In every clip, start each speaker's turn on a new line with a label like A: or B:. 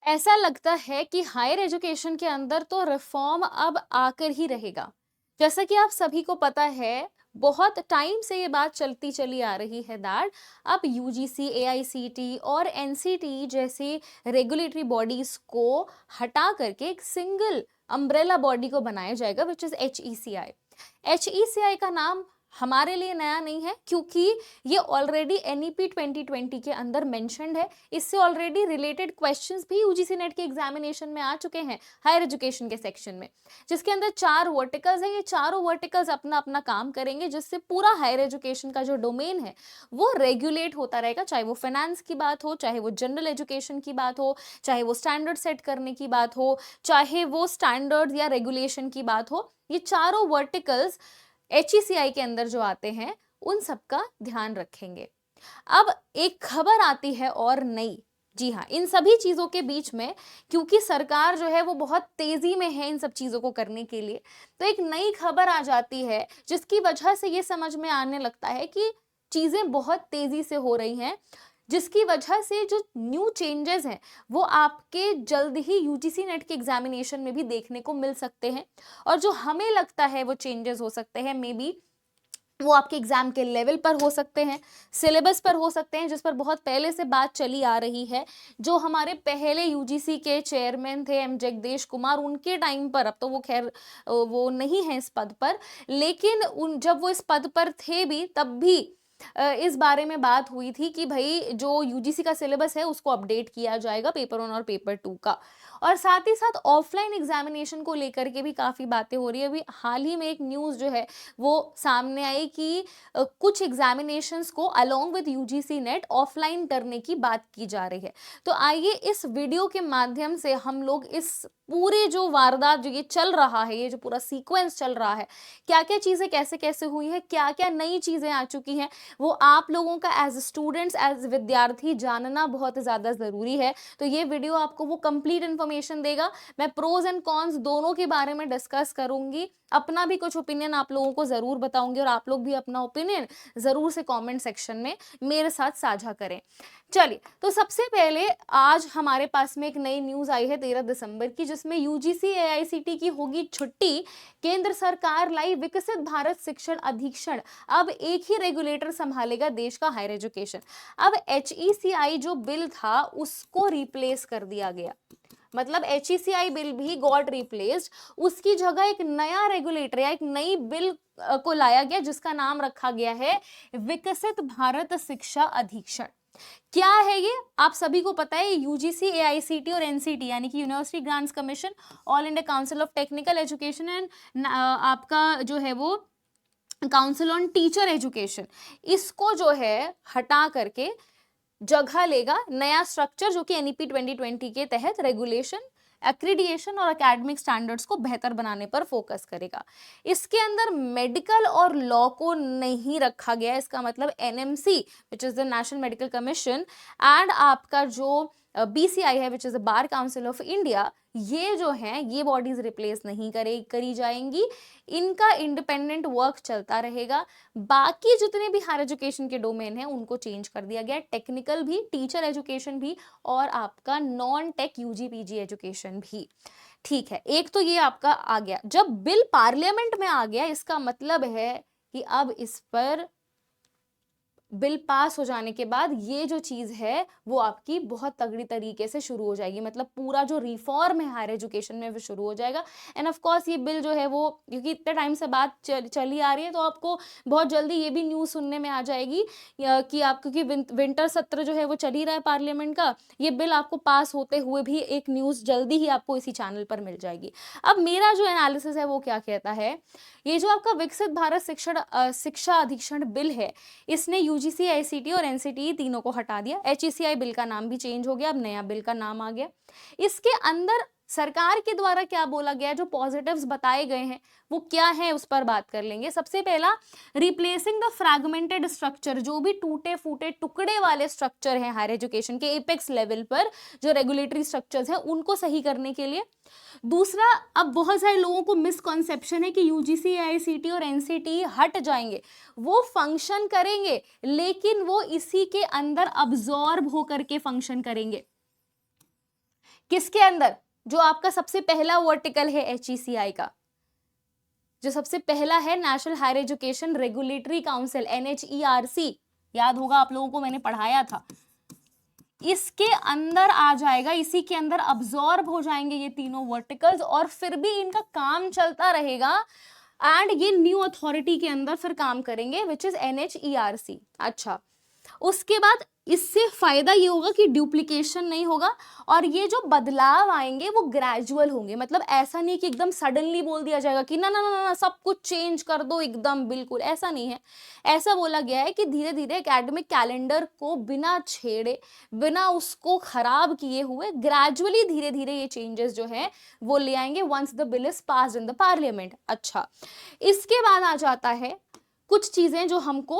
A: ऐसा लगता है कि हायर एजुकेशन के अंदर तो रिफॉर्म अब आकर ही रहेगा। जैसा कि आप सभी को पता है, बहुत टाइम से ये बात चलती चली आ रही है दैट अब यूजीसी, एआईसीटी और एनसीटी जैसी रेगुलेटरी बॉडीज को हटा करके एक सिंगल अम्ब्रेला बॉडी को बनाया जाएगा, विच इज एचईसीआई। एचईसीआई का नाम हमारे लिए नया नहीं है, क्योंकि ये ऑलरेडी एनईपी 2020 के अंदर मेंशन्ड है। इससे ऑलरेडी रिलेटेड क्वेश्चंस भी यूजीसी नेट के एग्जामिनेशन में आ चुके हैं हायर एजुकेशन के सेक्शन में, जिसके अंदर 4 वर्टिकल्स हैं। ये चारों वर्टिकल्स अपना अपना काम करेंगे, जिससे पूरा हायर एजुकेशन का जो डोमेन है वो रेगुलेट होता रहेगा, चाहे वो फाइनेंस की बात हो, चाहे वो जनरल एजुकेशन की बात हो, चाहे वो स्टैंडर्ड सेट करने की बात हो, चाहे वो स्टैंडर्ड या रेगुलेशन की बात हो। ये चारों वर्टिकल्स एचईसीआई के अंदर जो आते हैं उन सबका ध्यान रखेंगे। अब एक खबर आती है और नई, जी हाँ, इन सभी चीजों के बीच में, क्योंकि सरकार जो है वो बहुत तेजी में है इन सब चीजों को करने के लिए, तो एक नई खबर आ जाती है जिसकी वजह से ये समझ में आने लगता है कि चीजें बहुत तेजी से हो रही हैं, जिसकी वजह से जो न्यू चेंजेस हैं वो आपके जल्द ही यूजीसी नेट के एग्जामिनेशन में भी देखने को मिल सकते हैं। और जो हमें लगता है वो चेंजेस हो सकते हैं, मे बी वो आपके एग्जाम के लेवल पर हो सकते हैं, सिलेबस पर हो सकते हैं, जिस पर बहुत पहले से बात चली आ रही है। जो हमारे पहले यूजीसी के चेयरमैन थे एम जगदेश कुमार, उनके टाइम पर, अब तो वो खैर वो नहीं है इस पद पर, लेकिन उन जब वो इस पद पर थे भी तब भी इस बारे में बात हुई थी कि भाई जो यूजीसी का सिलेबस है उसको अपडेट किया जाएगा, पेपर 1 और पेपर 2 का। और साथ ही साथ ऑफलाइन एग्जामिनेशन को लेकर के भी काफी बातें हो रही है। अभी हाल ही में एक न्यूज जो है वो सामने आई कि कुछ एग्जामिनेशंस को along with UGC net offline करने की बात की जा रही है। तो आइए इस वीडियो के माध्यम से हम लोग इस पूरे जो वारदात जो ये चल रहा है, ये जो पूरा सीक्वेंस चल रहा है, क्या क्या चीजें कैसे कैसे हुई है, क्या क्या नई चीजें आ चुकी हैं, वो आप लोगों का एज स्टूडेंट्स, एज विद्यार्थी जानना बहुत ज्यादा जरूरी है। तो ये वीडियो आपको वो कंप्लीट इन्फॉर्मेशन देगा। मैं प्रोज एंड कॉन्स दोनों के बारे में डिस्कस करूंगी, अपना भी कुछ ओपिनियन आप लोगों को जरूर बताऊंगी, और आप लोग भी अपना ओपिनियन जरूर से कमेंट सेक्शन में मेरे साथ साझा करें। चलिए, तो सबसे पहले आज हमारे पास में एक नई न्यूज आई है 13 दिसंबर की, जिसमें यूजीसी एआईसीटी की होगी छुट्टी, केंद्र सरकार लाई विकसित भारत शिक्षण अधीक्षण, अब एक ही रेगुलेटर संभालेगा देश का हायर एजुकेशन। अब एचईसीआई जो बिल था उसको रिप्लेस कर दिया गया, मतलब एचईसीआई बिल भी गॉट रिप्लेस्ड, उसकी जगह एक नया रेगुलेटर या एक नई बिल को लाया गया, जिसका नाम रखा गया है विकसित भारत शिक्षा अधीक्षण। क्या है ये, आप सभी को पता है, यूजीसी, एआईसीटी और एनसीटी यानी कि university grants commission, all India council of technical education and आपका जो है वो काउंसिल ऑन टीचर एजुकेशन, इसको जो है हटा करके जगह लेगा नया स्ट्रक्चर, जो कि एनईपी 2020 के तहत रेगुलेशन, एक्रीडिएशन और एकेडमिक स्टैंडर्ड्स को बेहतर बनाने पर फोकस करेगा। इसके अंदर मेडिकल और लॉ को नहीं रखा गया, इसका मतलब NMC which is the national medical commission and आपका जो बीसीआई है which is the bar council of India, ये जो है ये बॉडीज रिप्लेस नहीं करी जाएंगी, इनका इंडिपेंडेंट वर्क चलता रहेगा। बाकी जितने भी हायर एजुकेशन के डोमेन हैं उनको चेंज कर दिया गया, टेक्निकल भी, टीचर एजुकेशन भी, और आपका non tech UG PG education भी। ठीक है, एक तो ये आपका आ गया। जब बिल पार्लियामेंट में आ गया, इसका मतलब है कि अब इस पर बिल पास हो जाने के बाद ये जो चीज है वो आपकी बहुत तगड़ी तरीके से शुरू हो जाएगी, मतलब पूरा जो रिफॉर्म है हायर एजुकेशन में वो शुरू हो जाएगा। एंड ऑफ कोर्स ये बिल जो है वो, क्योंकि इतने टाइम से बात चली आ रही है, तो आपको बहुत जल्दी ये भी न्यूज़ सुनने में आ जाएगी कि आप, क्योंकि विंटर सत्र जो है वो चल ही रहा है पार्लियामेंट का, ये बिल आपको पास होते हुए भी एक न्यूज़ जल्दी ही आपको इसी चैनल पर मिल जाएगी। अब मेरा जो एनालिसिस है वो क्या कहता है, ये जो आपका विकसित भारत शिक्षा अधीक्षण बिल है, इसने यूजीसी, एआईसीटी और एनसीटी तीनों को हटा दिया। एचईसीआई बिल का नाम भी चेंज हो गया, अब नया बिल का नाम आ गया। इसके अंदर सरकार के द्वारा क्या बोला गया, जो पॉजिटिव्स बताए गए हैं वो क्या है, उस पर बात कर लेंगे। सबसे पहला, रिप्लेसिंग द फ्रैगमेंटेड स्ट्रक्चर, जो भी टूटे फूटे टुकड़े वाले स्ट्रक्चर हैं हायर एजुकेशन के एपेक्स लेवल पर, जो रेगुलेटरी स्ट्रक्चर्स हैं उनको सही करने के लिए। दूसरा, अब बहुत सारे लोगों को मिसकॉन्सेप्शन है कि यूजीसी, एआईसीटी और एनसीटी हट जाएंगे, वो फंक्शन करेंगे लेकिन वो इसी के अंदर अब्जॉर्ब होकर के फंक्शन करेंगे। किसके अंदर? जो आपका सबसे पहला वर्टिकल है HECI का, जो सबसे पहला है national higher education regulatory council NHERC, याद होगा आप लोगों को, मैंने पढ़ाया था। इसके अंदर आ जाएगा, इसी के अंदर अब्सॉर्ब हो जाएंगे ये तीनों वर्टिकल्स, और फिर भी इनका काम चलता रहेगा एंड ये न्यू अथॉरिटी के अंदर फिर काम करेंगे विच इज NHERC। अच्छा, उसके बाद इससे फायदा ये होगा कि डुप्लीकेशन नहीं होगा, और ये जो बदलाव आएंगे वो ग्रेजुअल होंगे। मतलब ऐसा नहीं कि एकदम सडनली बोल दिया जाएगा कि ना ना ना ना सब कुछ चेंज कर दो एकदम, बिल्कुल ऐसा नहीं है। ऐसा बोला गया है कि धीरे धीरे एकेडमिक कैलेंडर को बिना छेड़े, बिना उसको खराब किए हुए, ग्रेजुअली धीरे धीरे ये चेंजेस जो है वो ले आएंगे once the bill is passed in the parliament. अच्छा, इसके बाद आ जाता है कुछ चीजें जो हमको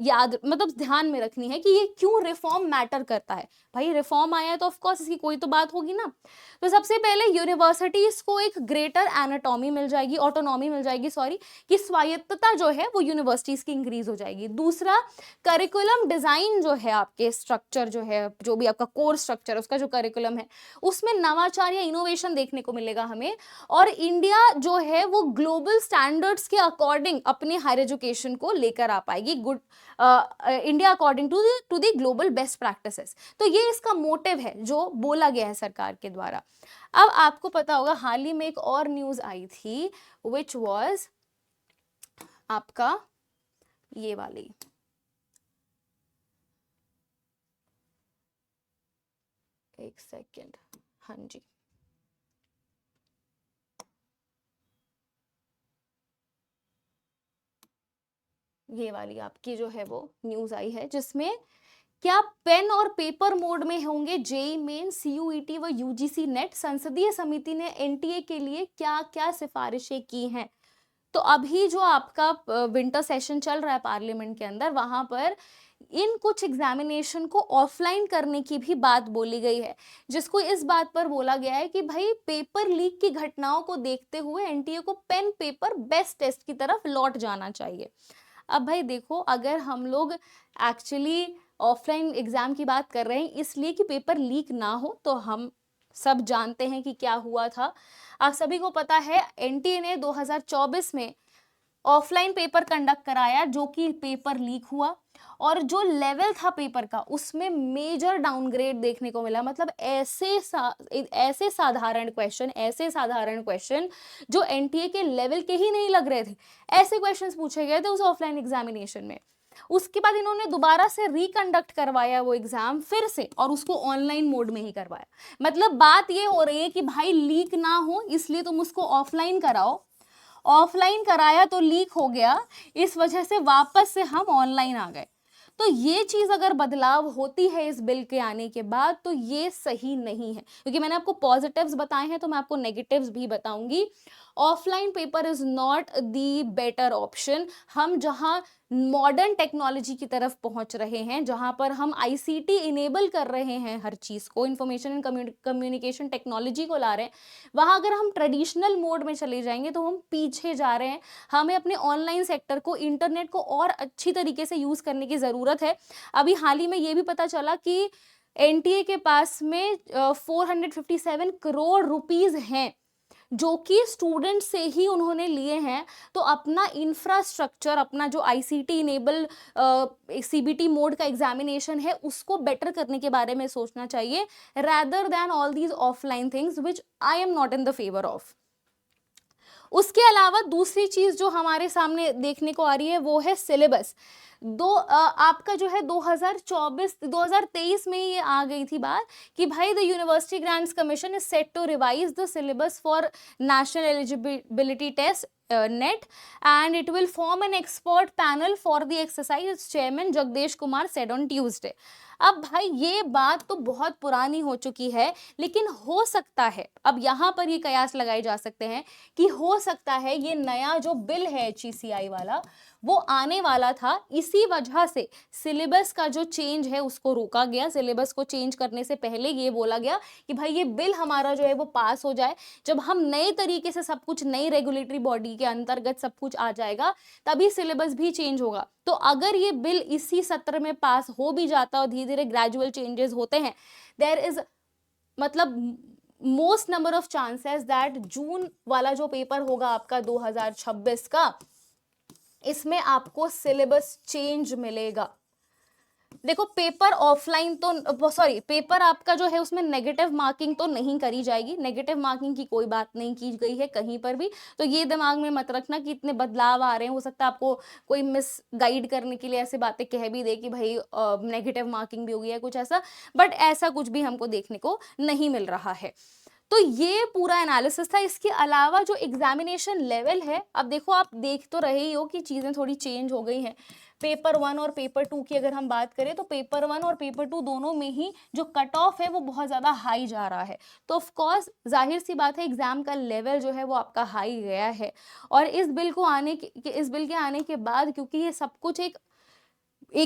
A: याद, मतलब ध्यान में रखनी है कि ये क्यों रिफॉर्म मैटर करता है। भाई रिफॉर्म आया है तो ऑफ कोर्स इसकी कोई तो बात होगी ना। तो सबसे पहले यूनिवर्सिटीज को एक ग्रेटर एनाटॉमी मिल जाएगी, ऑटोनॉमी मिल जाएगी, सॉरी, कि स्वायत्तता जो है वो यूनिवर्सिटीज की इंक्रीज हो जाएगी। दूसरा, करिकुलम डिजाइन जो है, आपके स्ट्रक्चर जो है, जो भी आपका कोर्स स्ट्रक्चर उसका जो करिकुलम है उसमें नवाचार या इनोवेशन देखने को मिलेगा हमें, और इंडिया जो है वो ग्लोबल स्टैंडर्ड्स के अकॉर्डिंग अपने हायर एजुकेशन को लेकर आ पाएगी, good India according to the global best practices. तो ये इसका मोटिव है जो बोला गया है सरकार के द्वारा। अब आपको पता होगा हाल ही में एक और न्यूज आई थी विच वाज आपका ये वाली, एक सेकेंड, हाँ जी, ये वाली आपकी जो है वो न्यूज आई है, जिसमें क्या पेन और पेपर मोड में होंगे जेईई मेन, CUET व UGC नेट। संसदीय समिति ने NTA के लिए क्या क्या सिफारिशें की हैं। तो अभी जो आपका विंटर सेशन चल रहा है पार्लियामेंट के अंदर, वहां पर इन कुछ एग्जामिनेशन को ऑफलाइन करने की भी बात बोली गई है, जिसको इस बात पर बोला गया है कि भाई पेपर लीक की घटनाओं को देखते हुए NTA को पेन पेपर बेस्ट टेस्ट की तरफ लौट जाना चाहिए। अब भाई देखो, अगर हम लोग एक्चुअली ऑफलाइन एग्जाम की बात कर रहे हैं इसलिए कि पेपर लीक ना हो, तो हम सब जानते हैं कि क्या हुआ था। आप सभी को पता है NTA ने 2024 में ऑफलाइन पेपर कंडक्ट कराया जो कि पेपर लीक हुआ, और जो लेवल था पेपर का उसमें मेजर डाउनग्रेड देखने को मिला। मतलब ऐसे साधारण क्वेश्चन जो NTA के लेवल के ही नहीं लग रहे थे, ऐसे क्वेश्चंस पूछे गए थे उस ऑफलाइन एग्जामिनेशन में। उसके बाद इन्होंने दोबारा से रिकंडक्ट करवाया वो एग्जाम फिर से, और उसको ऑनलाइन मोड में ही करवाया। मतलब बात ये हो रही है कि भाई लीक ना हो इसलिए तुम उसको ऑफलाइन कराओ, ऑफलाइन कराया तो लीक हो गया, इस वजह से वापस से हम ऑनलाइन आ गए। तो ये चीज अगर बदलाव होती है इस बिल के आने के बाद तो ये सही नहीं है, क्योंकि मैंने आपको पॉजिटिव्स बताए हैं तो मैं आपको नेगेटिव्स भी बताऊंगी। Offline paper is not the better option. हम जहां मॉडर्न टेक्नोलॉजी की तरफ पहुंच रहे हैं, जहां पर हम ICT इनेबल कर रहे हैं, हर चीज को, इंफॉर्मेशन एंड कम्युनिकेशन टेक्नोलॉजी को ला रहे हैं, वहां अगर हम ट्रेडिशनल मोड में चले जाएंगे तो हम पीछे जा रहे हैं। हमें अपने ऑनलाइन सेक्टर को, इंटरनेट को और अच्छी तरीके से यूज करने की जरूरत है। अभी हाल ही में ये भी पता चला कि NTA के पास में 457 करोड़ रुपीज हैं जो कि स्टूडेंट से ही उन्होंने लिए हैं। तो अपना इंफ्रास्ट्रक्चर, अपना जो ICT इनेबल CBT मोड का एग्जामिनेशन है उसको बेटर करने के बारे में सोचना चाहिए, rather than all these offline things which I am not in the favor of। उसके अलावा दूसरी चीज जो हमारे सामने देखने को आ रही है वो है सिलेबस। आपका जो है 2023 में ये आ गई थी बात कि भाई the university grants commission is set to revise the syllabus for national eligibility test NET and it will form an expert panel for the exercise, Chairman Jagdesh Kumar said on Tuesday। अब भाई ये बात तो बहुत पुरानी हो चुकी है, लेकिन हो सकता है, अब यहाँ पर ये कयास लगाए जा सकते हैं कि हो सकता है ये नया जो बिल है HECI वाला वो आने वाला था, इसी वजह से सिलेबस का जो चेंज है उसको रोका गया। सिलेबस को चेंज करने से पहले ये बोला गया कि भाई ये बिल हमारा जो है वो पास हो जाए, जब हम नए तरीके से सब कुछ, नई रेगुलेटरी बॉडी के अंतर्गत सब कुछ आ जाएगा तभी सिलेबस भी चेंज होगा। तो अगर ये बिल इसी सत्र में पास हो भी जाता और धीरे धीरे ग्रेजुअल चेंजेस होते हैं, देयर इज, मतलब most number of chances that June वाला जो पेपर होगा आपका 2026 का, इसमें आपको सिलेबस चेंज मिलेगा। देखो पेपर ऑफलाइन तो सॉरी, पेपर आपका जो है उसमें नेगेटिव मार्किंग तो नहीं करी जाएगी, नेगेटिव मार्किंग की कोई बात नहीं की गई है कहीं पर भी। तो ये दिमाग में मत रखना कि इतने बदलाव आ रहे हैं, हो सकता है आपको कोई मिस गाइड करने के लिए ऐसे बातें कह भी दे कि भाई नेगेटिव मार्किंग भी होगी या कुछ ऐसा, बट ऐसा कुछ भी हमको देखने को नहीं मिल रहा है। तो ये पूरा एनालिसिस था। इसके अलावा जो एग्जामिनेशन लेवल है, अब देखो आप देख तो रहे ही हो कि चीज़ें थोड़ी चेंज हो गई हैं। पेपर 1 और पेपर 2 की अगर हम बात करें तो पेपर 1 और पेपर 2 दोनों में ही जो कट ऑफ है वो बहुत ज़्यादा हाई जा रहा है। तो ऑफ कोर्स जाहिर सी बात है एग्जाम का लेवल जो है वो आपका हाई गया है। और इस बिल के आने के बाद, क्योंकि ये सब कुछ एक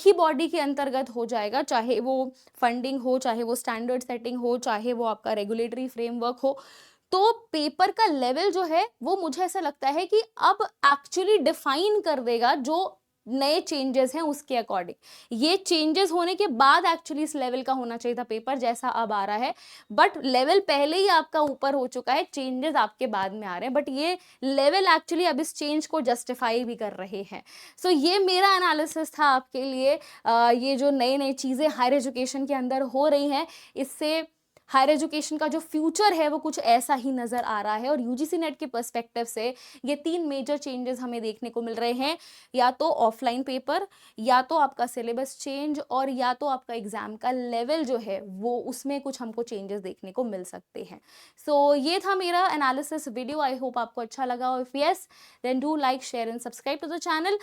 A: ही बॉडी के अंतर्गत हो जाएगा, चाहे वो फंडिंग हो, चाहे वो स्टैंडर्ड सेटिंग हो, चाहे वो आपका रेगुलेटरी फ्रेमवर्क हो, तो पेपर का लेवल जो है वो मुझे ऐसा लगता है कि अब एक्चुअली डिफाइन कर देगा जो नए चेंजेस हैं उसके अकॉर्डिंग। ये चेंजेस होने के बाद एक्चुअली इस लेवल का होना चाहिए था पेपर जैसा अब आ रहा है, बट लेवल पहले ही आपका ऊपर हो चुका है, चेंजेस आपके बाद में आ रहे हैं, बट ये लेवल एक्चुअली अब इस चेंज को जस्टिफाई भी कर रहे हैं। सो ये मेरा एनालिसिस था आपके लिए। ये जो नई नई चीज़ें हायर एजुकेशन के अंदर हो रही हैं, इससे हायर एजुकेशन का जो फ्यूचर है वो कुछ ऐसा ही नज़र आ रहा है। और यूजीसी नेट के पर्सपेक्टिव से ये 3 मेजर चेंजेस हमें देखने को मिल रहे हैं, या तो ऑफलाइन पेपर, या तो आपका सिलेबस चेंज, और या तो आपका एग्जाम का लेवल जो है वो उसमें कुछ हमको चेंजेस देखने को मिल सकते हैं। सो ये था मेरा एनालिसिस वीडियो। आई होप आपको अच्छा लगा, और if yes then do like share and subscribe to the channel.